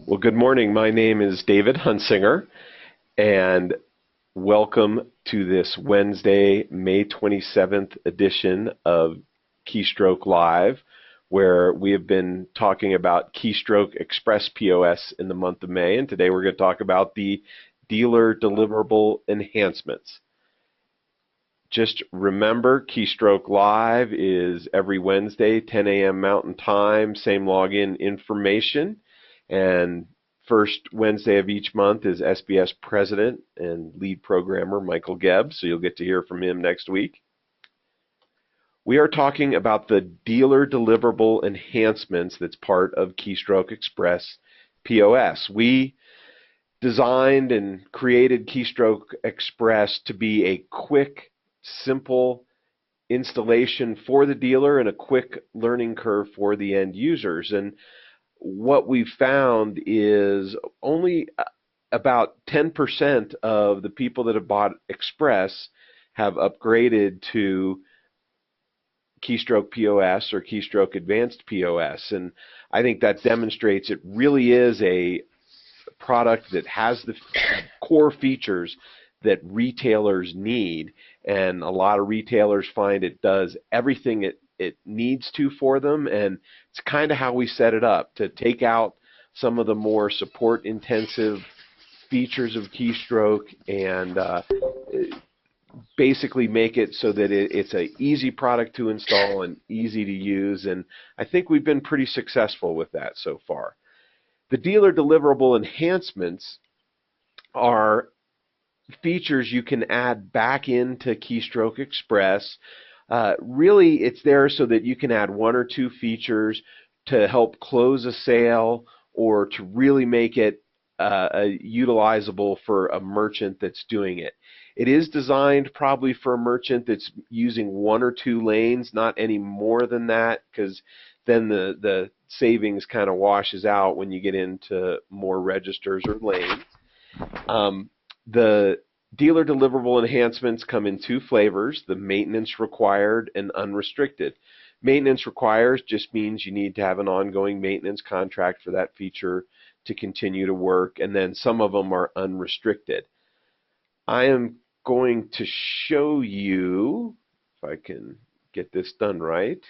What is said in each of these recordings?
Well, good morning. My name is David Hunsinger, and welcome to this Wednesday, May 27th edition of Keystroke Live, where we have been talking about Keystroke Express POS in the month of May, and today we're going to talk about the Dealer Deliverable Enhancements. Just remember, Keystroke Live is every Wednesday, 10 a.m. Mountain Time, same login information. And first Wednesday of each month is SBS President and lead programmer Michael Gebb, so you'll get to hear from him next week. We are talking about the Dealer Deliverable Enhancements that's part of Keystroke Express POS. We designed and created Keystroke Express to be a quick, simple installation for the dealer and a quick learning curve for the end users. And what we found is only about 10% of the people that have bought Express have upgraded to Keystroke POS or Keystroke Advanced POS. And I think that demonstrates it really is a product that has the core features that retailers need, and a lot of retailers find it does everything it needs to for them, and it's kind of how we set it up to take out some of the more support intensive features of Keystroke and basically make it so that it's an easy product to install and easy to use, and I think we've been pretty successful with that so far. The Dealer Deliverable Enhancements are features you can add back into Keystroke Express. Really, it's there so that you can add one or two features to help close a sale or to really make it utilizable for a merchant that's doing it. It is designed probably for a merchant that's using one or two lanes, not any more than that, because then the savings kind of washes out when you get into more registers or lanes. The Dealer Deliverable Enhancements come in two flavors, the maintenance required and unrestricted. Maintenance requires just means you need to have an ongoing maintenance contract for that feature to continue to work, and then some of them are unrestricted. I am going to show you, if I can get this done right.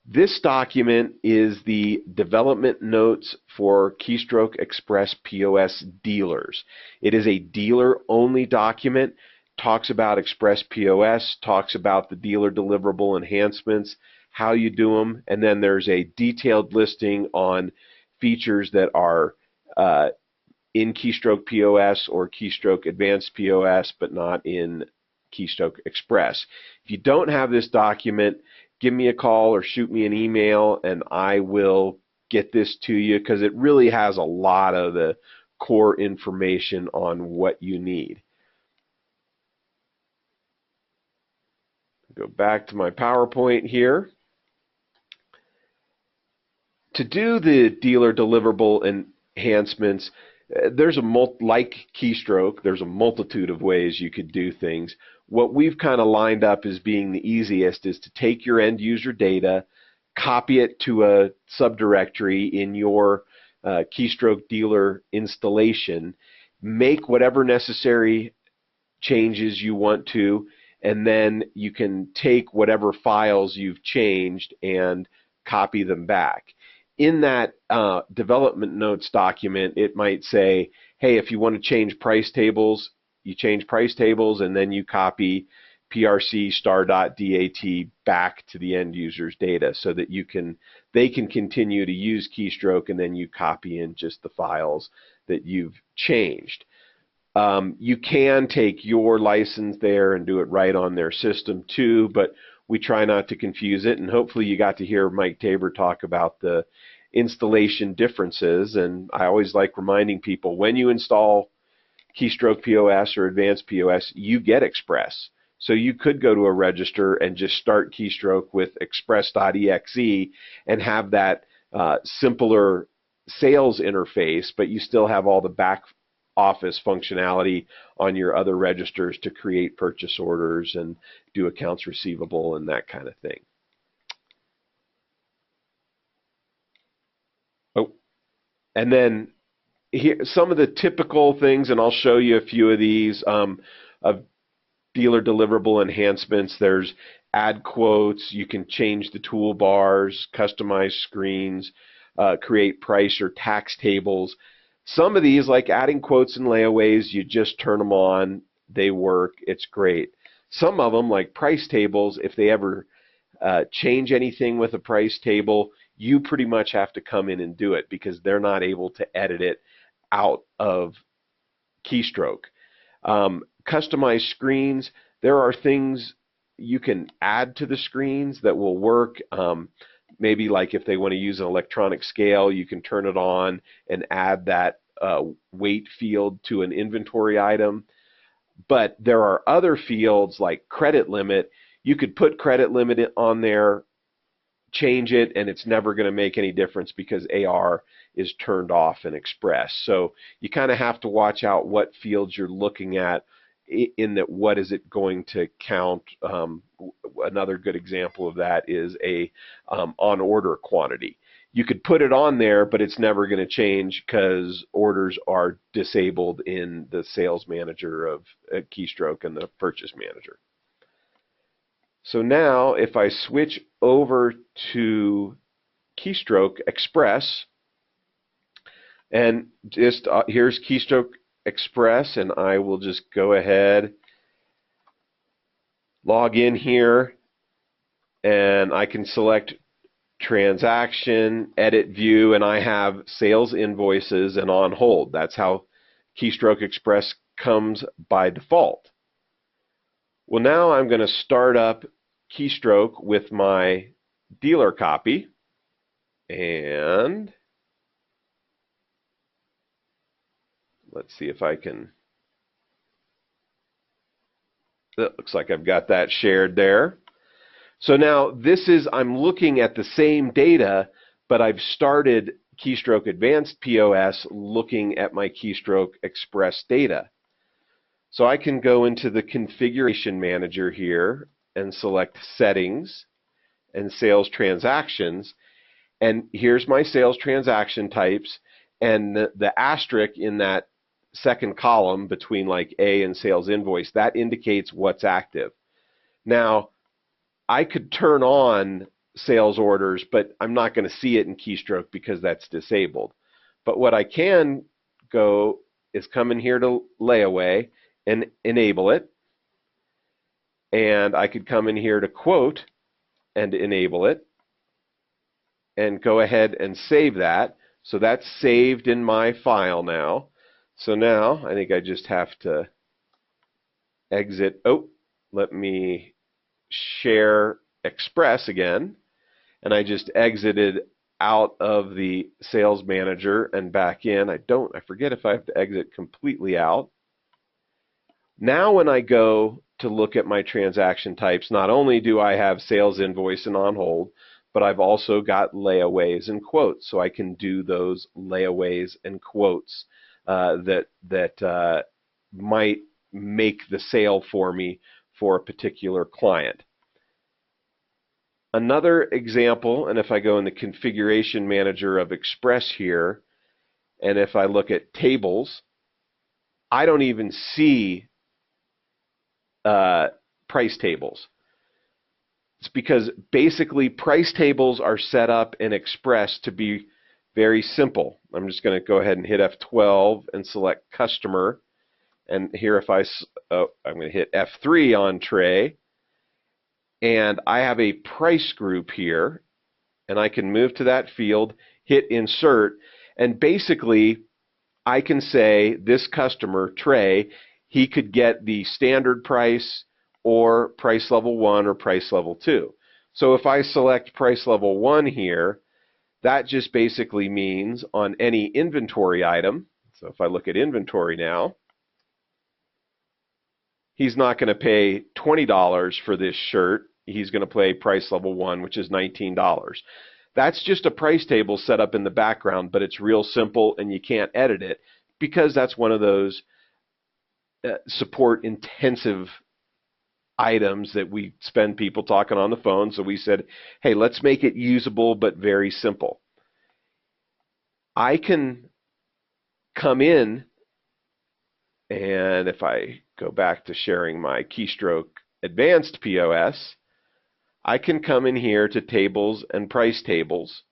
This document is the development notes for Keystroke Express POS dealers. It is a dealer-only document, talks about Express POS, talks about the dealer deliverable enhancements, how you do them, and then there's a detailed listing on features that are in Keystroke POS or Keystroke Advanced POS, but not in Keystroke Express. If you don't have this document, give me a call or shoot me an email and I will get this to you, because it really has a lot of the core information on what you need. Go back to my PowerPoint here. To do the dealer deliverable enhancements, there's like Keystroke, there's a multitude of ways you could do things. What we've kind of lined up as being the easiest is to take your end user data, copy it to a subdirectory in your Keystroke dealer installation, make whatever necessary changes you want to, and then you can take whatever files you've changed and copy them back. In that development notes document, it might say, hey, if you want to change price tables, you change price tables, and then you copy PRC star.dat back to the end user's data so that they can continue to use Keystroke, and then you copy in just the files that you've changed. You can take your license there and do it right on their system too, but we try not to confuse it, and hopefully you got to hear Mike Tabor talk about the installation differences. And I always like reminding people, when you install Keystroke POS or Advanced POS, you get Express. So you could go to a register and just start Keystroke with Express.exe and have that simpler sales interface, but you still have all the back office functionality on your other registers to create purchase orders and do accounts receivable and that kind of thing. Oh, And then here, some of the typical things, and I'll show you a few of these, of dealer deliverable enhancements. There's add quotes, you can change the toolbars, customize screens, create price or tax tables. Some of these, like adding quotes and layaways, you just turn them on, they work, it's great. Some of them, like price tables, if they ever change anything with a price table, you pretty much have to come in and do it because they're not able to edit it out of Keystroke. Customized screens, there are things you can add to the screens that will work. Maybe like if they want to use an electronic scale, you can turn it on and add that weight field to an inventory item. But there are other fields like credit limit. You could put credit limit on there, change it, and it's never going to make any difference because AR is turned off in Express. So you kind of have to watch out what fields you're looking at in that what is it going to count. Another good example of that is a on order quantity. You could put it on there, but it's never going to change because orders are disabled in the sales manager of Keystroke and the purchase manager. So now if I switch over to Keystroke Express, and just here's Keystroke Express, and I will just go ahead, log in here, and I can select transaction, edit view, and I have sales invoices and on hold. That's how Keystroke Express comes by default. Well, now I'm going to start up Keystroke with my dealer copy, and let's see if I can. It looks like I've got that shared there. So now this is, I'm looking at the same data, but I've started Keystroke Advanced POS looking at my Keystroke Express data. So I can go into the Configuration Manager here and select Settings and Sales Transactions. And here's my sales transaction types, and the asterisk in that second column between like A and sales invoice, that indicates what's active. Now, I could turn on sales orders, but I'm not going to see it in Keystroke because that's disabled. But what I can go is come in here to layaway and enable it. And I could come in here to quote and enable it and go ahead and save that. So that's saved in my file now. So now I think I just have to exit. Oh, let me share Express again, and I just exited out of the sales manager and back in. I forget if I have to exit completely out. Now when I go to look at my transaction types, not only do I have sales invoice and on hold, but I've also got layaways and quotes, so I can do those layaways and quotes that might make the sale for me for a particular client. Another example, and if I go in the Configuration Manager of Express here, and if I look at tables, I don't even see price tables. It's because basically price tables are set up in Express to be very simple. I'm just going to go ahead and hit F12 and select Customer. And here if I'm going to hit F3 on Tray. And I have a price group here. And I can move to that field, hit Insert. And basically, I can say this customer, Trey, he could get the standard price or price level 1 or price level 2. So if I select price level 1 here, that just basically means on any inventory item, so if I look at inventory now, he's not going to pay $20 for this shirt. He's going to pay price level 1, which is $19. That's just a price table set up in the background, but it's real simple and you can't edit it because that's one of those support intensive items that we spend people talking on the phone. So we said, hey, let's make it usable but very simple. I can come in, and if I go back to sharing my Keystroke Advanced POS, I can come in here to tables and price tables,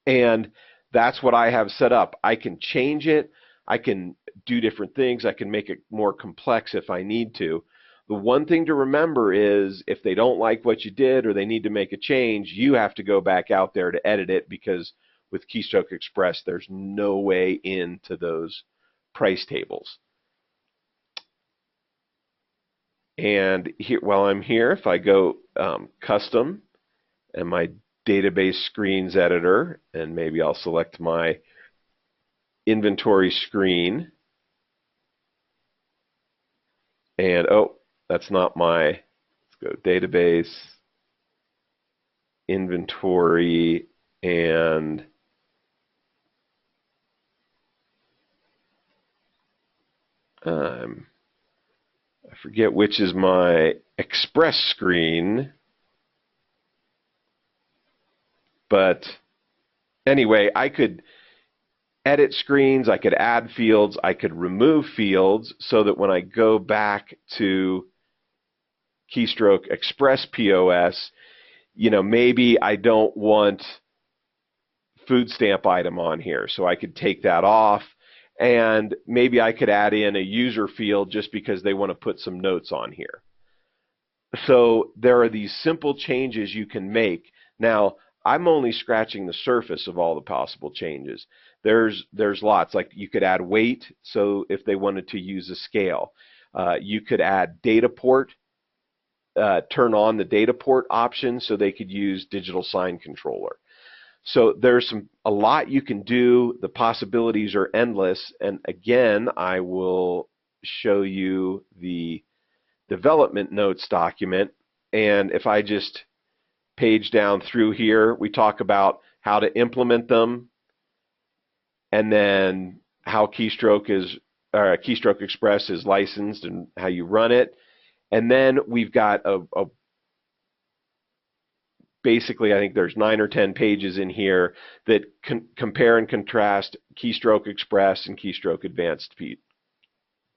and that's what I have set up. I can change it. I can do different things. I can make it more complex if I need to. The one thing to remember is if they don't like what you did or they need to make a change, you have to go back out there to edit it, because with Keystroke Express, there's no way into those price tables. And here, while I'm here, if I go custom and my database screens editor, and maybe I'll select my inventory screen, and oh, that's not my, let's go database, inventory, and I forget which is my Express screen, but anyway, I could edit screens, I could add fields, I could remove fields, so that when I go back to Keystroke Express POS, maybe I don't want food stamp item on here, so I could take that off, and maybe I could add in a user field just because they want to put some notes on here. So there are these simple changes you can make. Now, I'm only scratching the surface of all the possible changes. There's lots. Like you could add weight, so if they wanted to use a scale. You could add data port, turn on the data port option so they could use digital sign controller. So there's a lot you can do. The possibilities are endless. And again, I will show you the development notes document. And if I just page down through here, we talk about how to implement them, and then how Keystroke Express is licensed and how you run it. And then we've got basically, I think there's 9 or 10 pages in here that compare and contrast Keystroke Express and Keystroke Advanced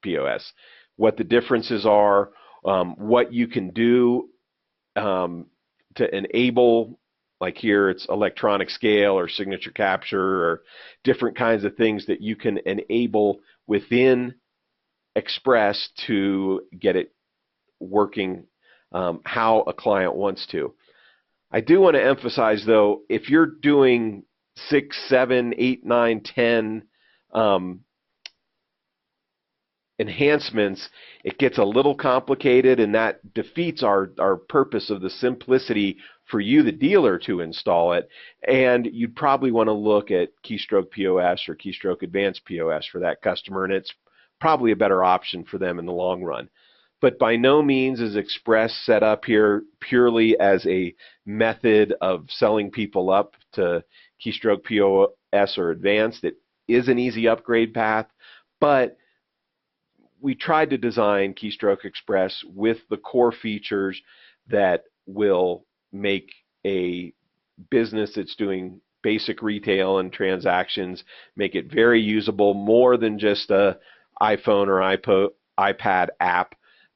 POS, what the differences are, what you can do to enable, like here it's electronic scale or signature capture or different kinds of things that you can enable within Express to get it working how a client wants to. I do want to emphasize, though, if you're doing 6, 7, 8, 9, 10 enhancements, it gets a little complicated, and that defeats our purpose of the simplicity for you, the dealer, to install it. And you'd probably want to look at Keystroke POS or Keystroke Advanced POS for that customer, and it's probably a better option for them in the long run. But by no means is Express set up here purely as a method of selling people up to Keystroke POS or Advanced. It is an easy upgrade path, but we tried to design Keystroke Express with the core features that will make a business that's doing basic retail and transactions, make it very usable, more than just a iPhone or iPad app,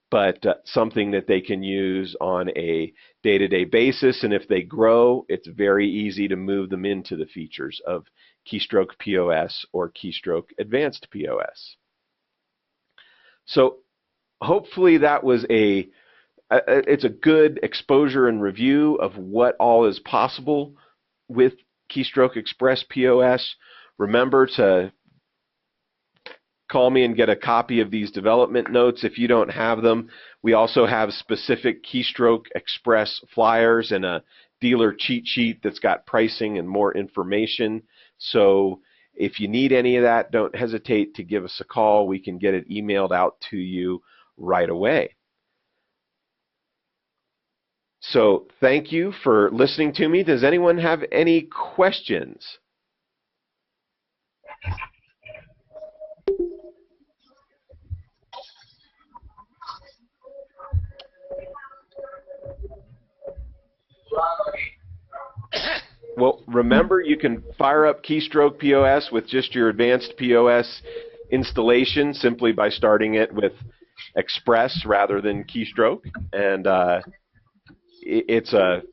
but something that they can use on a day-to-day basis. And if they grow, it's very easy to move them into the features of Keystroke POS or Keystroke Advanced POS. So hopefully that was it's a good exposure and review of what all is possible with Keystroke Express POS. Remember to call me and get a copy of these development notes if you don't have them. We also have specific Keystroke Express flyers and a dealer cheat sheet that's got pricing and more information. So if you need any of that, don't hesitate to give us a call. We can get it emailed out to you right away. So thank you for listening to me. Does anyone have any questions? Well, remember, you can fire up Keystroke POS with just your advanced POS installation simply by starting it with Express rather than Keystroke, and it's a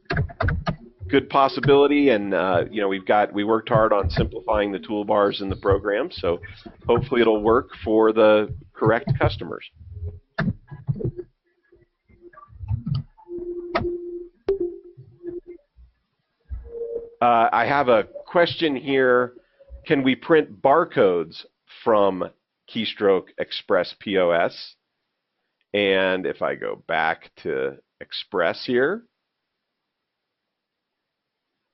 good possibility. And you know, we worked hard on simplifying the toolbars in the program, so hopefully it'll work for the correct customers. I have a question here. Can we print barcodes from Keystroke Express POS? And if I go back to Express here,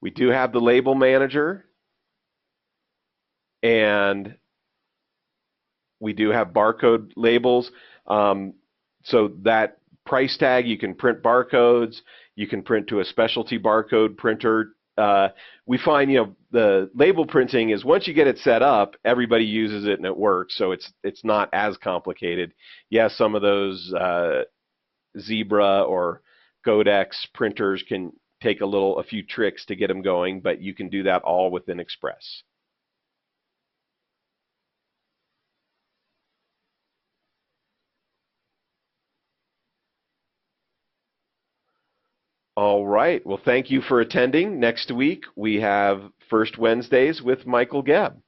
we do have the label manager, and we do have barcode labels. So that price tag, you can print barcodes. You can print to a specialty barcode printer. We find, you know, the label printing is once you get it set up, everybody uses it and it works. So it's not as complicated. Yes, some of those Zebra or Codex printers can take a few tricks to get them going, but you can do that all within Express. All right. Well, thank you for attending. Next week, we have First Wednesdays with Michael Gebb.